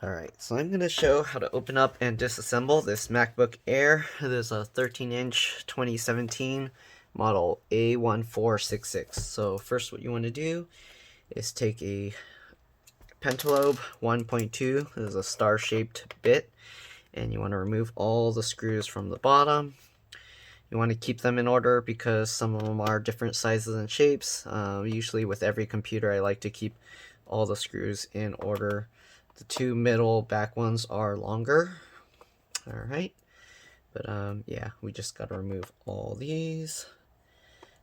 Alright, so I'm going to show how to open up and disassemble this MacBook Air. It is a 13-inch 2017 model A1466. So first what you want to do is take a pentalobe 1.2. This is a star-shaped bit, and you want to remove all the screws from the bottom. You want to keep them in order because some of them are different sizes and shapes. Usually with every computer I like to keep all the screws in order. The two middle back ones are longer. Alright, but yeah, we just got to remove all these.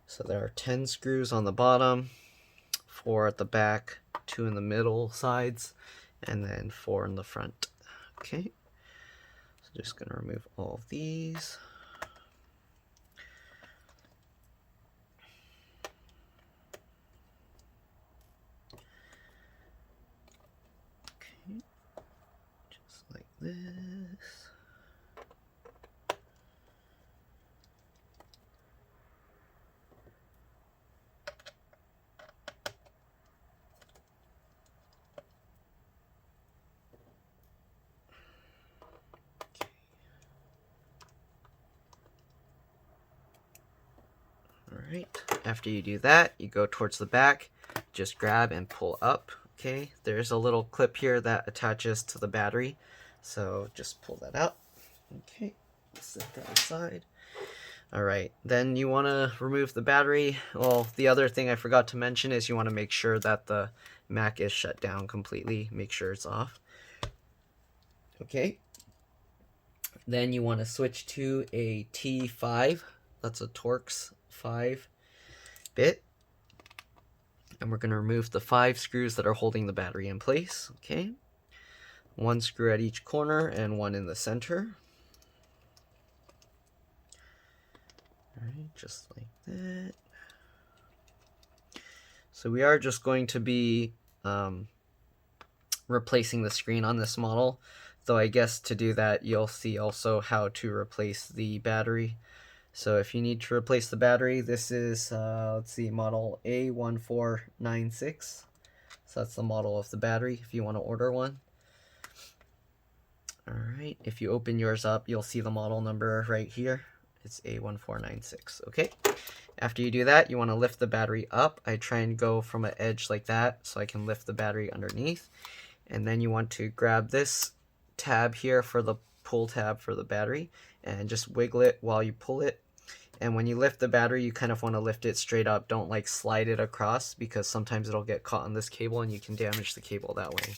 So there are 10 screws on the bottom, 4 at the back, 2 in the middle sides, and then 4 in the front. Okay, so just going to remove all of these. Okay, just like this. Alright, after you do that, you go towards the back, just grab and pull up. Okay, there's a little clip here that attaches to the battery, so just pull that out. Okay, set that aside. Alright, then you want to remove the battery. Well, the other thing I forgot to mention is you want to make sure that the Mac is shut down completely. Make sure it's off. Okay, then you want to switch to a T5. That's a Torx 5 bit, and we're going to remove the 5 screws that are holding the battery in place. Okay, 1 screw at each corner and 1 in the center. Alright, just like that. So we are just going to be replacing the screen on this model, though I guess to do that you'll see also how to replace the battery. So if you need to replace the battery, this is, let's see, model A1466. So that's the model of the battery if you want to order one. Alright, if you open yours up, you'll see the model number right here. It's A1496, okay? After you do that, you want to lift the battery up. I try and go from an edge like that so I can lift the battery underneath. And then you want to grab this tab here for the pull tab for the battery and just wiggle it while you pull it. And when you lift the battery, you kind of want to lift it straight up. Don't like slide it across because sometimes it'll get caught on this cable and you can damage the cable that way.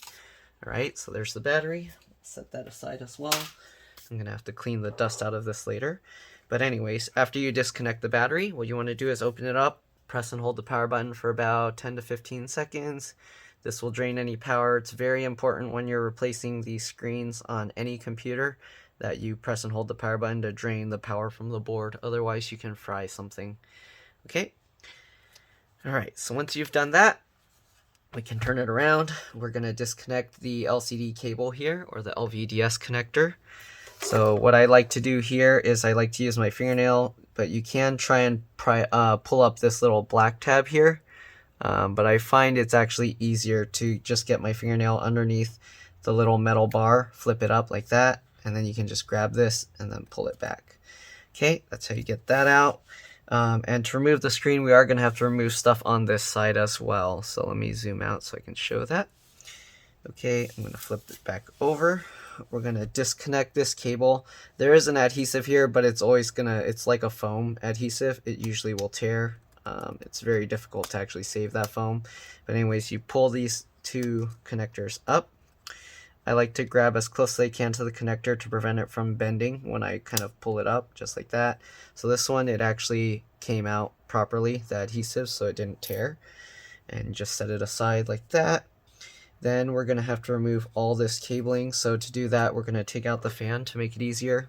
Alright, so there's the battery. Set that aside as well. I'm going to have to clean the dust out of this later. But anyways, after you disconnect the battery, what you want to do is open it up, press and hold the power button for about 10 to 15 seconds. This will drain any power. It's very important when you're replacing these screens on any computer that you press and hold the power button to drain the power from the board. Otherwise, you can fry something. Okay? Alright, so once you've done that, we can turn it around. We're going to disconnect the LCD cable here, or the LVDS connector. So what I like to do here is I like to use my fingernail, but you can try and pull up this little black tab here. But I find it's actually easier to just get my fingernail underneath the little metal bar, flip it up like that, and then you can just grab this and then pull it back. Okay, that's how you get that out. And to remove the screen, we are going to have to remove stuff on this side as well. So let me zoom out so I can show that. Okay, I'm going to flip it back over. We're going to disconnect this cable. There is an adhesive here, but it's always going to, it's like a foam adhesive. It usually will tear. It's very difficult to actually save that foam. But anyways, you pull these 2 connectors up. I like to grab as close as I can to the connector to prevent it from bending when I kind of pull it up, just like that. So this one, it actually came out properly, the adhesive, so it didn't tear. And just set it aside like that. Then we're going to have to remove all this cabling. So to do that, we're going to take out the fan to make it easier.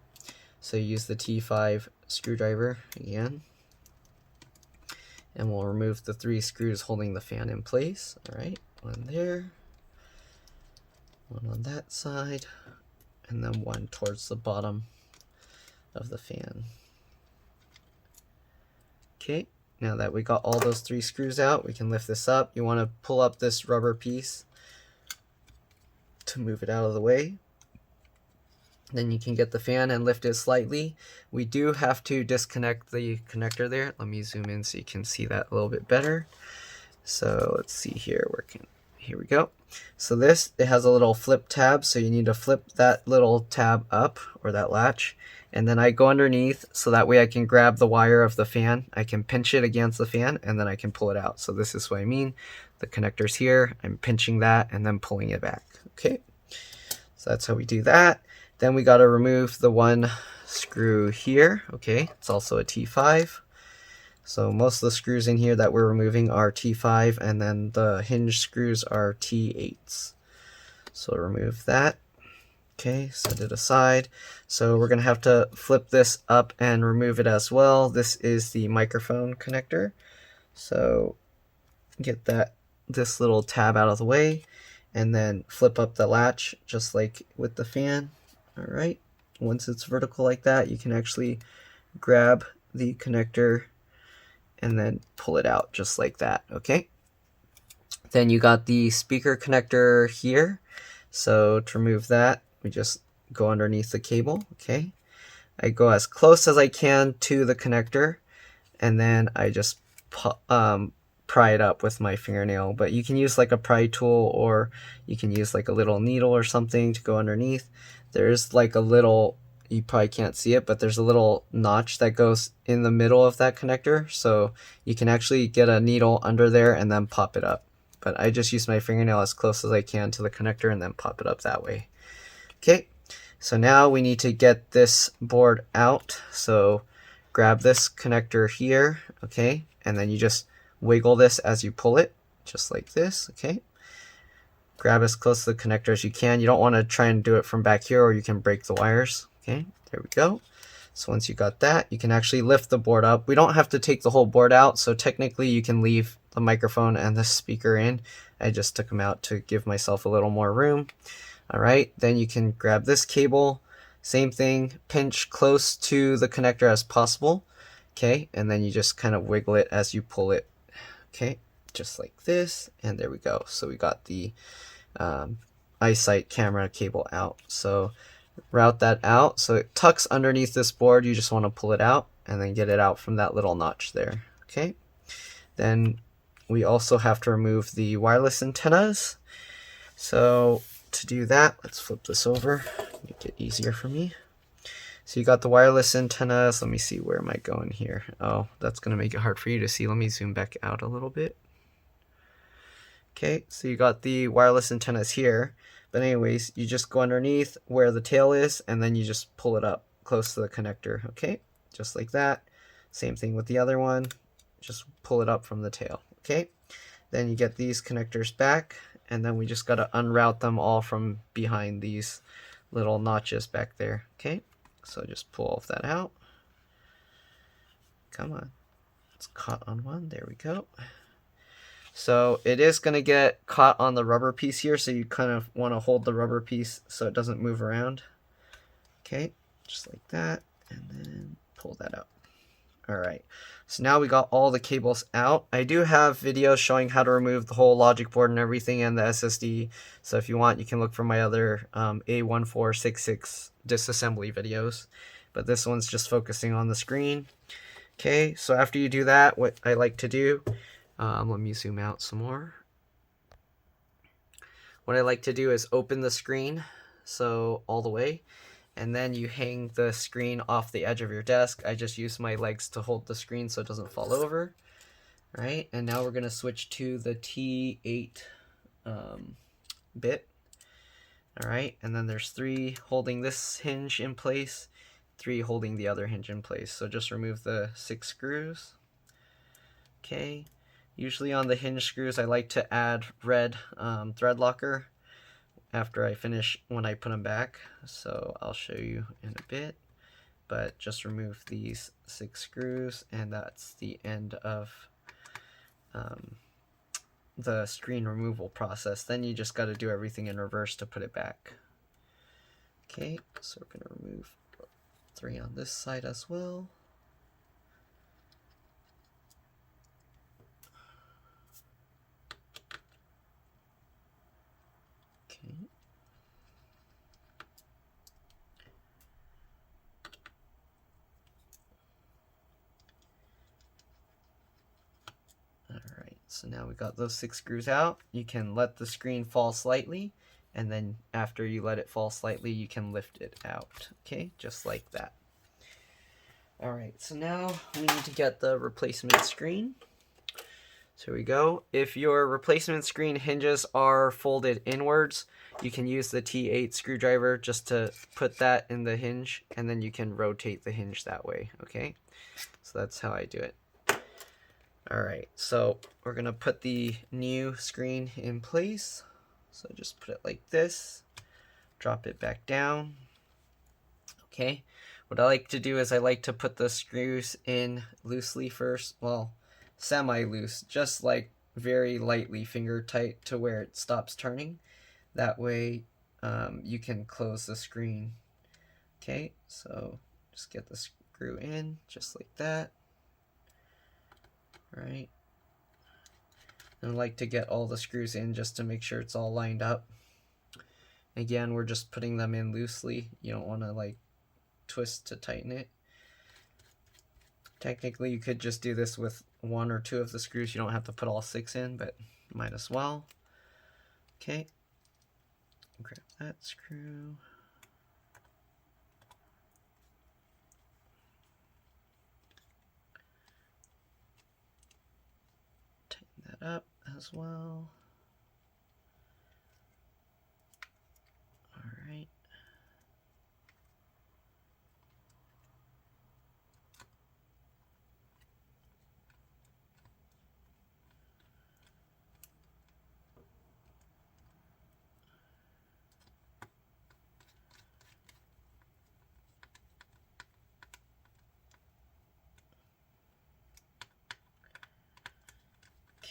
So use the T5 screwdriver again. And we'll remove the 3 screws holding the fan in place. Alright, one there, one on that side, and then one towards the bottom of the fan. Okay, now that we got all those 3 screws out, we can lift this up. You want to pull up this rubber piece to move it out of the way. Then you can get the fan and lift it slightly. We do have to disconnect the connector there. Let me zoom in so you can see that a little bit better. So let's see here, here we go. So it has a little flip tab, so you need to flip that little tab up, or that latch, and then I go underneath so that way I can grab the wire of the fan. I can pinch it against the fan and then I can pull it out. So this is what I mean. The connector's here, I'm pinching that and then pulling it back. Okay, so that's how we do that. Then we got to remove the one screw here. Okay, it's also a T5. So most of the screws in here that we're removing are T5, and then the hinge screws are T8s. So remove that. Okay, set it aside. So we're going to have to flip this up and remove it as well. This is the microphone connector. So get this little tab out of the way, and then flip up the latch just like with the fan. All right, once it's vertical like that, you can actually grab the connector and then pull it out just like that. Okay, then you got the speaker connector here. So to remove that, we just go underneath the cable. Okay, I go as close as I can to the connector, and then I just pry it up with my fingernail. But you can use like a pry tool, or you can use like a little needle or something to go underneath. There's like a little, you probably can't see it, but there's a little notch that goes in the middle of that connector, so you can actually get a needle under there and then pop it up. But I just use my fingernail as close as I can to the connector and then pop it up that way. Okay, so now we need to get this board out. So grab this connector here, okay, and then you just wiggle this as you pull it, just like this. Okay, grab as close to the connector as you can. You don't want to try and do it from back here, or you can break the wires. Okay, there we go. So once you got that, you can actually lift the board up. We don't have to take the whole board out, so technically you can leave the microphone and the speaker in. I just took them out to give myself a little more room. All right, then you can grab this cable, same thing, pinch close to the connector as possible. Okay, and then you just kind of wiggle it as you pull it. Okay, just like this, and there we go. So we got the Eyesight camera cable out. So route that out so it tucks underneath this board. You just want to pull it out and then get it out from that little notch there. Okay, then we also have to remove the wireless antennas. So to do that, let's flip this over, make it easier for me. So you got the wireless antennas. Let me see, where am I going here? Oh, that's going to make it hard for you to see. Let me zoom back out a little bit. Okay, so you got the wireless antennas here, but anyways, you just go underneath where the tail is, and then you just pull it up close to the connector. Okay, just like that. Same thing with the other one, just pull it up from the tail. Okay, then you get these connectors back, and then we just got to unroute them all from behind these little notches back there. Okay, so just pull all of that out. Come on, it's caught on one. There we go. So it is going to get caught on the rubber piece here, so you kind of want to hold the rubber piece so it doesn't move around. Okay, just like that, and then pull that out. All right, so now we got all the cables out. I do have videos showing how to remove the whole logic board and everything and the SSD, so if you want, you can look for my other A1466 disassembly videos, but this one's just focusing on the screen. Okay, so after you do that, what I like to do, let me zoom out some more. What I like to do is open the screen, so all the way, and then you hang the screen off the edge of your desk. I just use my legs to hold the screen so it doesn't fall over. Right, and now we're going to switch to the T8 bit. All right, and then there's 3 holding this hinge in place, 3 holding the other hinge in place. So just remove the 6 screws. Okay. Usually on the hinge screws, I like to add red thread locker after I finish when I put them back. So I'll show you in a bit. But just remove these 6 screws, and that's the end of the screen removal process. Then you just got to do everything in reverse to put it back. Okay, so we're going to remove 3 on this side as well. Okay. so now we got those 6 screws out. You can let the screen fall slightly, and then after you let it fall slightly, you can lift it out. Okay, just like that. Alright, so now we need to get the replacement screen. So here we go. If your replacement screen hinges are folded inwards, you can use the T8 screwdriver just to put that in the hinge, and then you can rotate the hinge that way, okay? So that's how I do it. Alright, so we're going to put the new screen in place. So just put it like this, drop it back down. Okay, what I like to do is I like to put the screws in loosely first, well, semi-loose, just like very lightly finger tight to where it stops turning. That way you can close the screen. Okay, so just get the screw in just like that. Right. And I like to get all the screws in just to make sure it's all lined up. Again, we're just putting them in loosely. You don't want to like twist to tighten it. Technically, you could just do this with 1 or 2 of the screws. You don't have to put all 6 in, but you might as well. Okay. Grab that screw. Tighten that up as well. All right.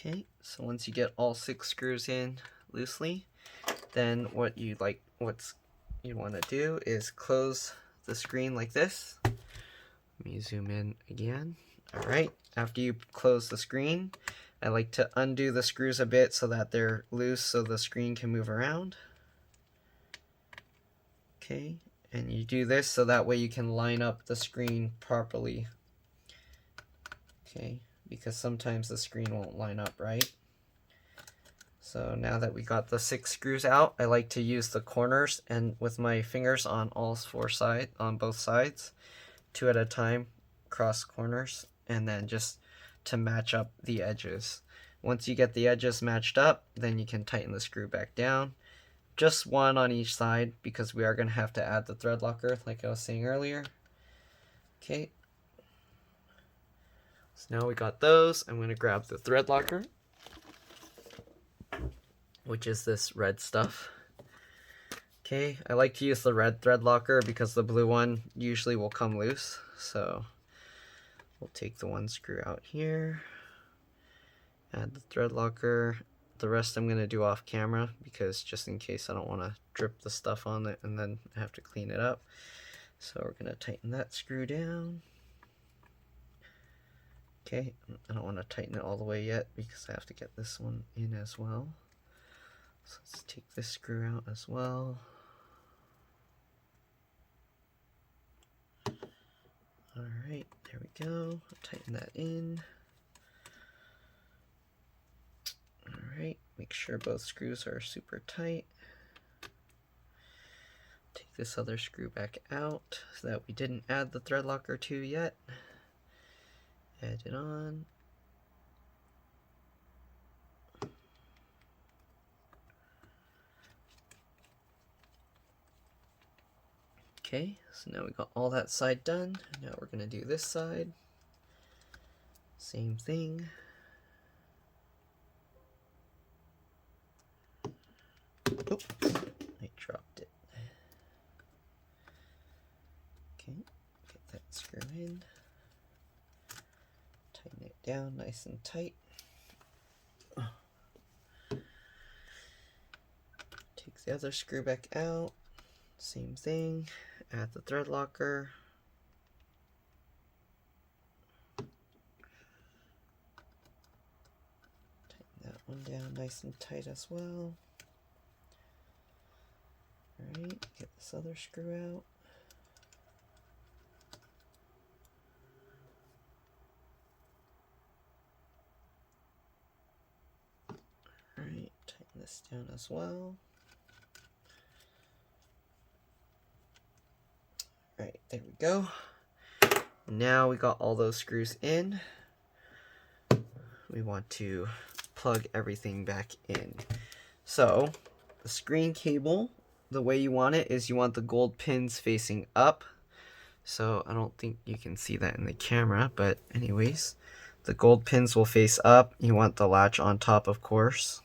Okay, so once you get all 6 screws in loosely, then what you want to do is close the screen like this. Let me zoom in again. All right, after you close the screen, I like to undo the screws a bit so that they're loose so the screen can move around. Okay, and you do this so that way you can line up the screen properly. Okay, because sometimes the screen won't line up right. So now that we got the 6 screws out, I like to use the corners and with my fingers on all 4 sides, on both sides, 2 at a time, cross corners, and then just to match up the edges. Once you get the edges matched up, then you can tighten the screw back down. Just 1 on each side because we are going to have to add the thread locker like I was saying earlier. Okay. So now we got those. I'm going to grab the thread locker, which is this red stuff. Okay, I like to use the red thread locker because the blue one usually will come loose. So we'll take the 1 screw out here, add the thread locker. The rest I'm going to do off camera because just in case I don't want to drip the stuff on it and then have to clean it up. So we're going to tighten that screw down. Okay, I don't want to tighten it all the way yet because I have to get this one in as well. So let's take this screw out as well. Alright, there we go. Tighten that in. Alright, make sure both screws are super tight. Take this other screw back out so that we didn't add the thread locker to yet. Add it on. Okay, so now we got all that side done. Now we're going to do this side. Same thing. Oops, I dropped it. Okay, get that screw in. Tighten it down nice and tight. Take the other screw back out. Same thing. Add the thread locker. Tighten that one down nice and tight as well. Alright, get this other screw out. down as well. Alright, there we go. Now we got all those screws in. We want to plug everything back in. So, the screen cable, the way you want it is you want the gold pins facing up. So, I don't think you can see that in the camera, but anyways, the gold pins will face up. You want the latch on top, of course.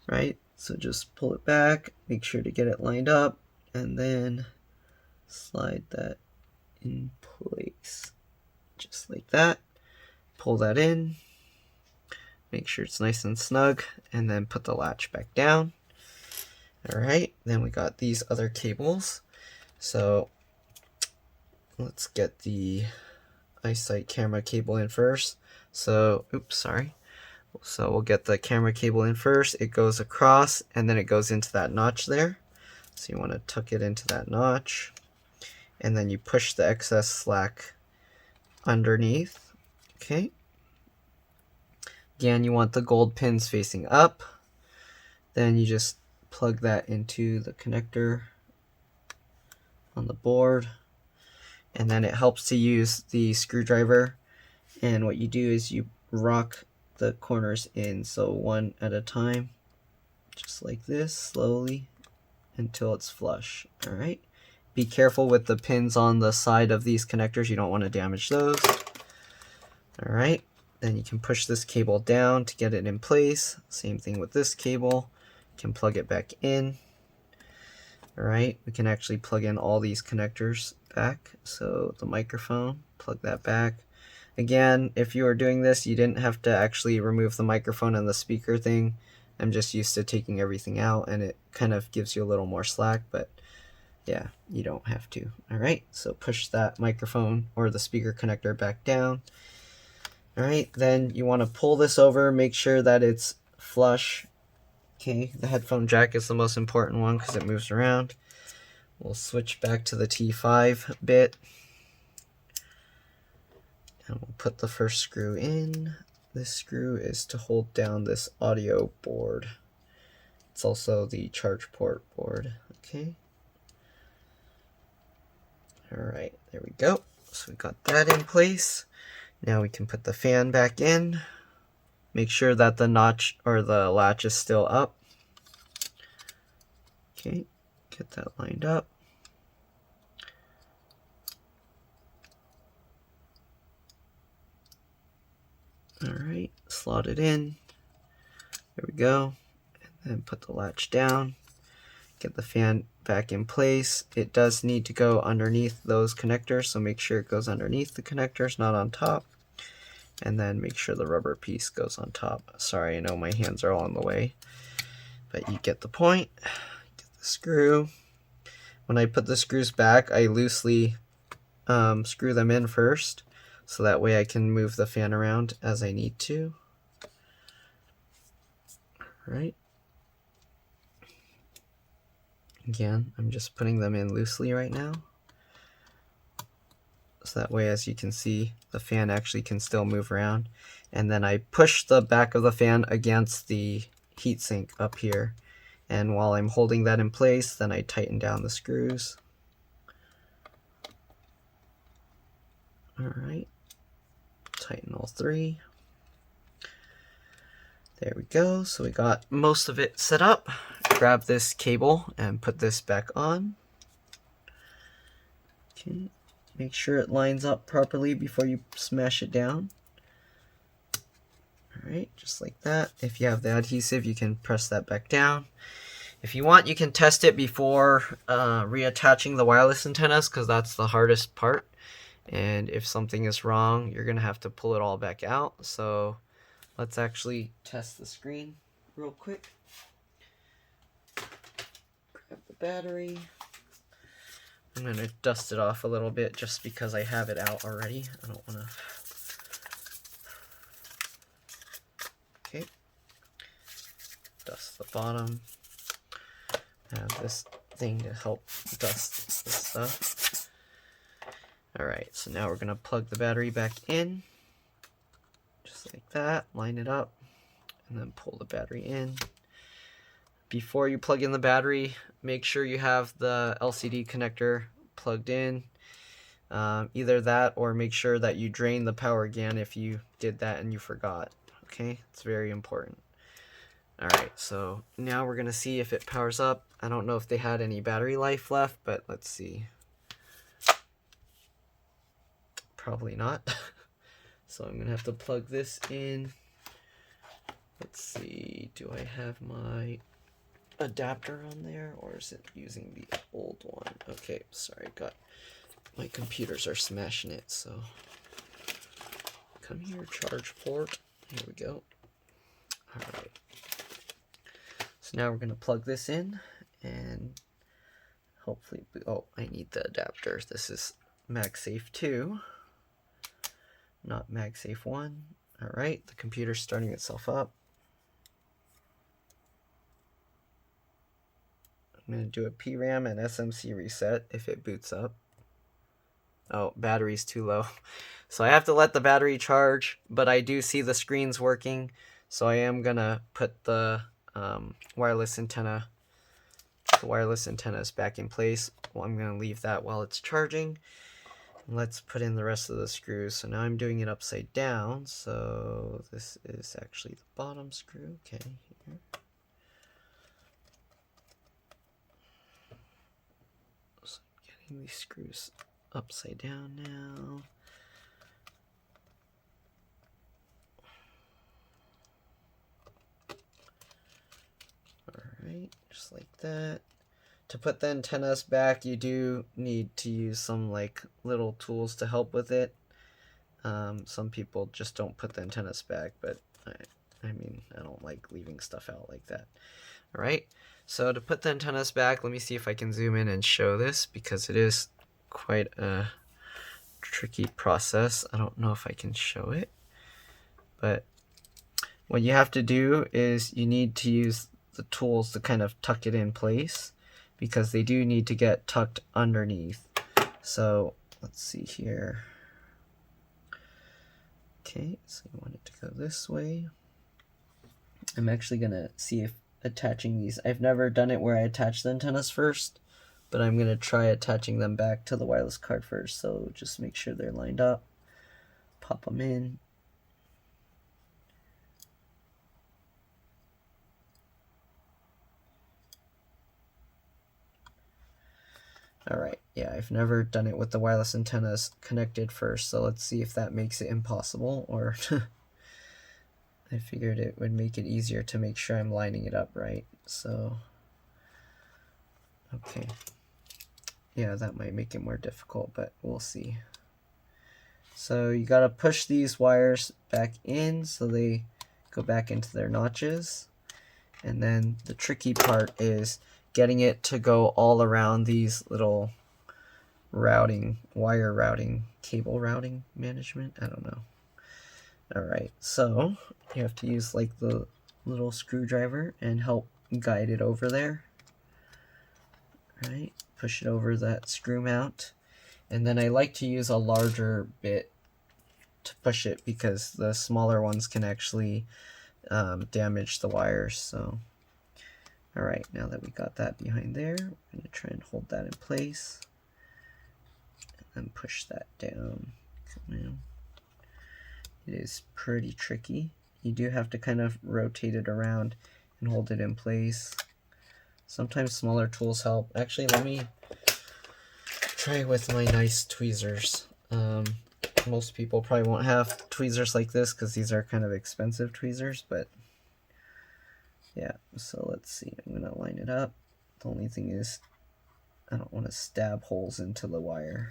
Right? So just pull it back, make sure to get it lined up, and then slide that in place. Just like that. Pull that in. Make sure it's nice and snug, and then put the latch back down. Alright, then we got these other cables. So let's get the Eyesight camera cable in first. So, oops, sorry. So we'll get the camera cable in first. It goes across, and then it goes into that notch there. So you want to tuck it into that notch. And then you push the excess slack underneath. Okay. Again, you want the gold pins facing up. Then you just plug that into the connector on the board. And then it helps to use the screwdriver. And what you do is you rock the corners in, so one at a time, just like this, slowly, until it's flush. Alright. Be careful with the pins on the side of these connectors. You don't want to damage those. Alright. Then you can push this cable down to get it in place. Same thing with this cable. You can plug it back in. Alright, we can actually plug in all these connectors back. So the microphone, plug that back. Again, if you are doing this, you didn't have to actually remove the microphone and the speaker thing. I'm just used to taking everything out, and it kind of gives you a little more slack, but yeah, you don't have to. Alright, so push that microphone or the speaker connector back down. Alright, then you want to pull this over, make sure that it's flush. Okay, the headphone jack is the most important one because it moves around. We'll switch back to the T5 bit. And we'll put the first screw in. This screw is to hold down this audio board. It's also the charge port board. Okay. Alright, there we go. So we got that in place. Now we can put the fan back in. Make sure that the notch or the latch is still up. Okay, get that lined up. Alright, slot it in. There we go. And then put the latch down. Get the fan back in place. It does need to go underneath those connectors, so make sure it goes underneath the connectors, not on top. And then make sure the rubber piece goes on top. Sorry, I know my hands are all in the way, but you get the point. Get the screw. When I put the screws back, I loosely screw them in first, so that way I can move the fan around as I need to. Alright. Again, I'm just putting them in loosely right now. So that way, as you can see, the fan actually can still move around. And then I push the back of the fan against the heatsink up here. And while I'm holding that in place, then I tighten down the screws. Alright. Tighten all three. There we go. So we got most of it set up. Grab this cable and put this back on. Okay. Make sure it lines up properly before you smash it down. Alright, just like that. If you have the adhesive, you can press that back down. If you want, you can test it before reattaching the wireless antennas, because that's the hardest part. And if something is wrong, you're going to have to pull it all back out. So let's actually test the screen real quick. Grab the battery. I'm going to dust it off a little bit just because I have it out already. I don't want to... Okay. Dust the bottom. I have this thing to help dust this stuff. Alright, so now we're going to plug the battery back in. Just like that. Line it up. And then pull the battery in. before you plug in the battery, make sure you have the LCD connector plugged in. Either that or make sure that you drain the power again if you did that and you forgot. Okay, it's very important. Alright, so now we're going to see if it powers up. I don't know if they had any battery life left, but let's see. Probably not. So I'm going to have to plug this in. Let's see, do I have my adapter on there or is it using the old one? Okay, sorry, my computers are smashing it, so come here, charge port. Here we go. Alright. So now we're going to plug this in and hopefully, oh, I need the adapter. This is MagSafe 2, not MagSafe 1. Alright, the computer's starting itself up. I'm going to do a PRAM and SMC reset if it boots up. Oh, battery's too low. So I have to let the battery charge, but I do see the screens working. So I am going to put the wireless antennas back in place. Well, I'm going to leave that while it's charging. Let's put in the rest of the screws. So now I'm doing it upside down. So this is actually the bottom screw. Okay, here. So I'm getting these screws upside down now. Alright, just like that. To put the antennas back, you do need to use some like little tools to help with it. Some people just don't put the antennas back, but I mean, I don't like leaving stuff out like that. Alright, so to put the antennas back, let me see if I can zoom in and show this because it is quite a tricky process. I don't know if I can show it, but what you have to do is you need to use the tools to kind of tuck it in place because they do need to get tucked underneath. So let's see here. Okay, so you want it to go this way. I'm actually gonna see if attaching these, I've never done it where I attach the antennas first, but I'm gonna try attaching them back to the wireless card first. So just make sure they're lined up, pop them in. Alright, yeah, I've never done it with the wireless antennas connected first, so let's see if that makes it impossible, or I figured it would make it easier to make sure I'm lining it up right, so, okay. Yeah, that might make it more difficult, but we'll see. So you gotta push these wires back in so they go back into their notches, and then the tricky part is getting it to go all around these little wire routing, cable routing management, I don't know. Alright, so you have to use like the little screwdriver and help guide it over there. Right, push it over that screw mount. And then I like to use a larger bit to push it because the smaller ones can actually damage the wires, so. Alright, now that we got that behind there, we're going to try and hold that in place. And then push that down. It is pretty tricky. You do have to kind of rotate it around and hold it in place. Sometimes smaller tools help. Actually, let me try with my nice tweezers. Most people probably won't have tweezers like this because these are kind of expensive tweezers, but yeah, so let's see. I'm going to line it up. The only thing is I don't want to stab holes into the wire.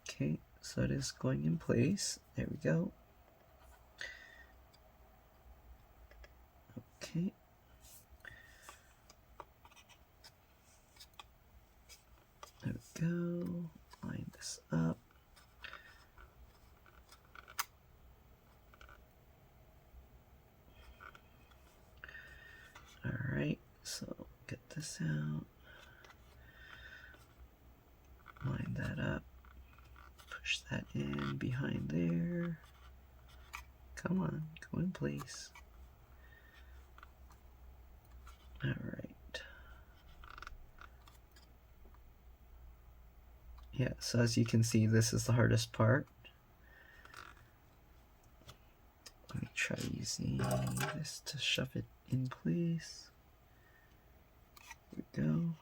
Okay, so it is going in place. There we go. Okay. There we go. Line this up. Alright, so get this out. Line that up. Push that in behind there. Come on, go in place. Yeah, so as you can see, this is the hardest part. Let me try using this to shove it in place. Here we go.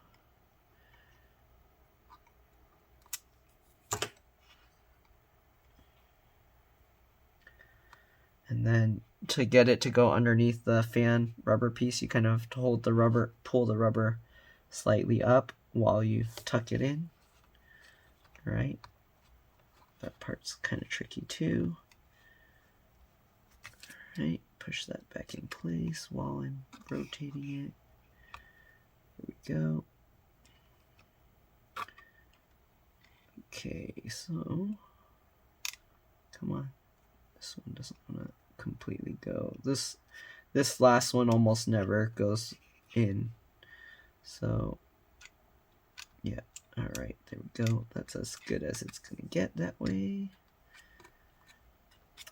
And then to get it to go underneath the fan rubber piece, you kind of have to hold the rubber, pull the rubber slightly up while you tuck it in. All right. That part's kind of tricky too. All right, push that back in place while I'm rotating it. There we go. Okay, so come on. This one doesn't want to completely go. This last one almost never goes in. So yeah, all right, there we go. That's as good as it's gonna get that way.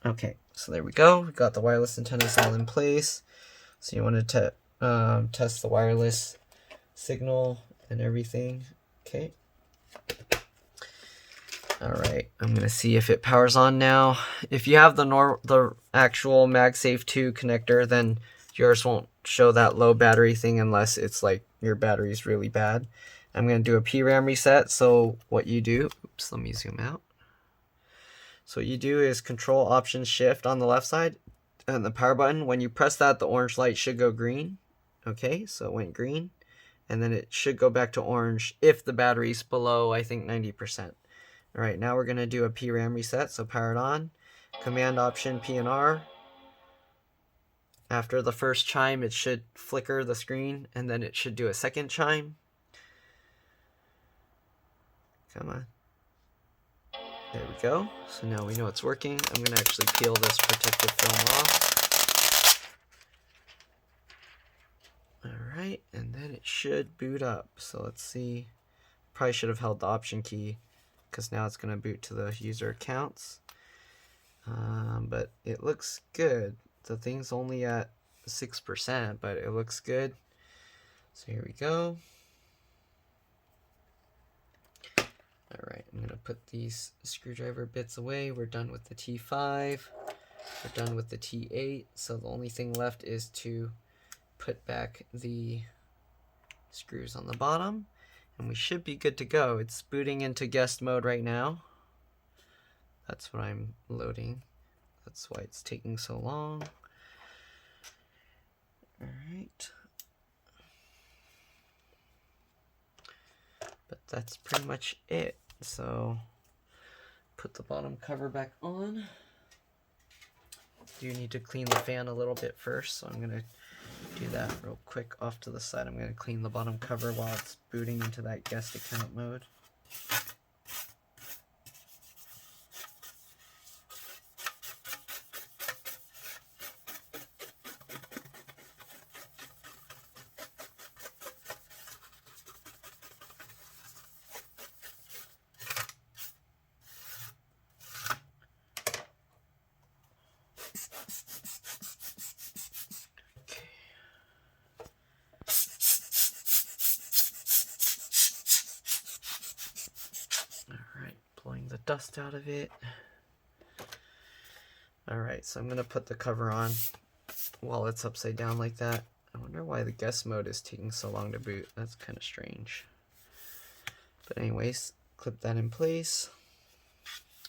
Okay, so there we go. We got the wireless antennas all in place. So you wanted to test the wireless signal and everything. Okay. All right, I'm gonna see if it powers on now. If you have the actual MagSafe 2 connector, then yours won't show that low battery thing unless it's like your battery's really bad. I'm gonna do a Pram reset. So what you do, oops, let me zoom out. So what you do is Control Option Shift on the left side and the power button. When you press that, the orange light should go green. Okay, so it went green, and then it should go back to orange if the battery's below, I think, 90%. All right, now we're going to do a Pram reset, so power it on. Command Option P and R. After the first chime, it should flicker the screen, and then it should do a second chime. Come on. There we go. So now we know it's working. I'm going to actually peel this protective film off. All right, and then it should boot up. So let's see. Probably should have held the Option key, because now it's going to boot to the user accounts. But it looks good. The thing's only at 6%, but it looks good. So here we go. All right, I'm going to put these screwdriver bits away. We're done with the T5. We're done with the T8. So the only thing left is to put back the screws on the bottom. And we should be good to go. It's booting into guest mode right now. That's what I'm loading. That's why it's taking so long. All right. But that's pretty much it. So put the bottom cover back on. Do need to clean the fan a little bit first, so I'm going to do that real quick off to the side. I'm going to clean the bottom cover while it's booting into that guest account mode. Blowing the dust out of it. Alright, so I'm going to put the cover on while it's upside down like that. I wonder why the guest mode is taking so long to boot. That's kind of strange. But anyways, clip that in place.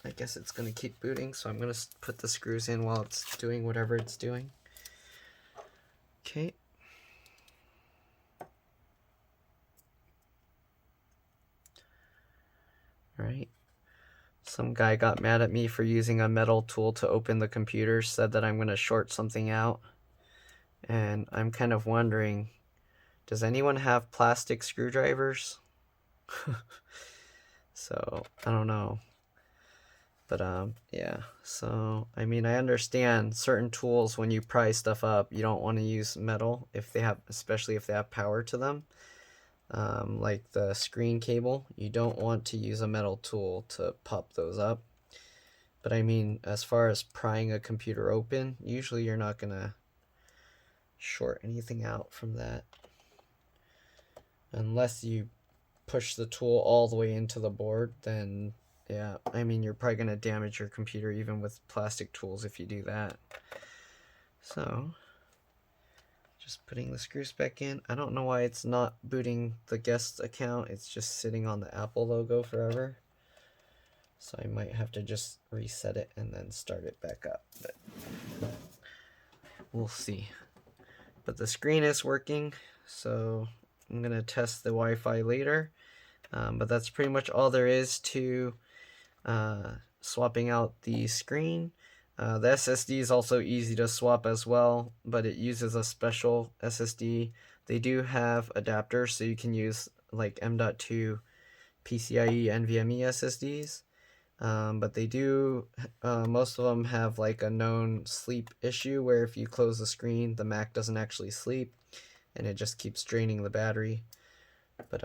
I guess it's going to keep booting, so I'm going to put the screws in while it's doing whatever it's doing. Okay. Alright. Some guy got mad at me for using a metal tool to open the computer, said that I'm going to short something out. And I'm kind of wondering, does anyone have plastic screwdrivers? So, I don't know. But, yeah. So, I mean, I understand certain tools, when you pry stuff up, you don't want to use metal, if they have, especially if they have power to them. Like the screen cable, you don't want to use a metal tool to pop those up. But I mean, as far as prying a computer open, usually you're not gonna short anything out from that, unless you push the tool all the way into the board, then yeah, I mean, you're probably going to damage your computer even with plastic tools if you do that. So, just putting the screws back in. I don't know why it's not booting the guest account. It's just sitting on the Apple logo forever. So I might have to just reset it and then start it back up. But we'll see. But the screen is working, so I'm going to test the Wi-Fi later. But that's pretty much all there is to swapping out the screen. The SSD is also easy to swap as well, but it uses a special SSD. They do have adapters, so you can use like M.2 PCIe NVMe SSDs. But they do, most of them have like a known sleep issue where if you close the screen, the Mac doesn't actually sleep and it just keeps draining the battery. But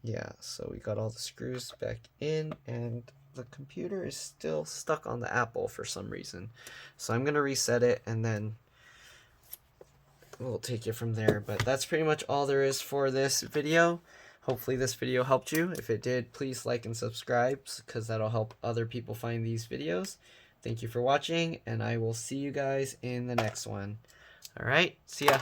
yeah, so we got all the screws back in and the computer is still stuck on the Apple for some reason. So I'm going to reset it and then we'll take it from there. But that's pretty much all there is for this video. Hopefully this video helped you. If it did, please like and subscribe because that'll help other people find these videos. Thank you for watching and I will see you guys in the next one. Alright, see ya.